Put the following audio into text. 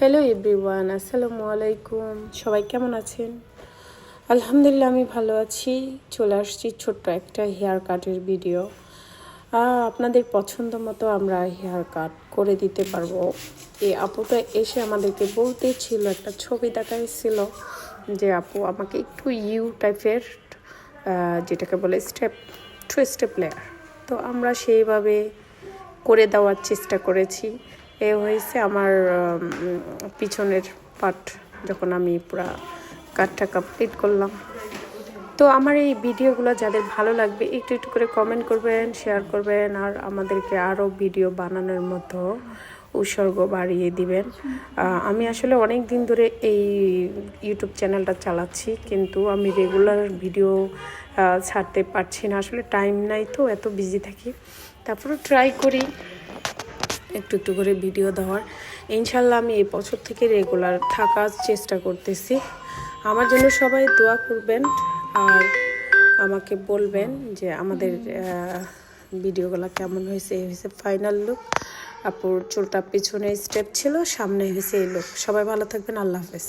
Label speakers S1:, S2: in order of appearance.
S1: Hello everyone, আসসালামু আলাইকুম। সবাই কেমন আছেন? আলহামদুলিল্লাহ, আমি ভালো আছি। চলে আসছি ছোট্ট একটা হেয়ার কাটের ভিডিও। আপনাদের পছন্দ মতো আমরা হেয়ার কাট করে দিতে পারবো। এই আপুটা এসে আমাদেরকে বলতে ছিল, একটা ছবি দেখাইছিল যে আপু আমাকে একটু ইউ টাইপের, যেটাকে বলে টু স্টেপ লেয়ার, তো আমরা সেইভাবে করে দেওয়ার চেষ্টা করেছি। এ হয়েছে আমার পিছনের পার্ট, যখন আমি পুরো কাটটা কমপ্লিট করলাম। তো আমার এই ভিডিওগুলো যাদের ভালো লাগবে একটু একটু করে কমেন্ট করবেন, শেয়ার করবেন, আর আমাদেরকে আরও ভিডিও বানানোর মতো উৎসর্গ বাড়িয়ে দিবেন। আমি আসলে অনেক দিন ধরে এই ইউটিউব চ্যানেলটা চালাচ্ছি, কিন্তু আমি রেগুলার ভিডিও ছাড়তে পারছি না, আসলে টাইম নাই, তো এত বিজি থাকি। তারপরে ট্রাই করি একটু একটু করে ভিডিও দেওয়ার। ইনশাল্লাহ আমি এই বছর থেকে রেগুলার থাকার চেষ্টা করতেছি। আমার জন্য সবাই দোয়া করবেন, আর আমাকে বলবেন যে আমাদের ভিডিওগুলো কেমন হয়েছে। এই হয়েছে ফাইনাল লুক। আপুর চুলটা পিছনে স্টেপ ছিল, সামনে হয়েছে এই লুক। সবাই ভালো থাকবেন, আল্লাহ হাফেজ।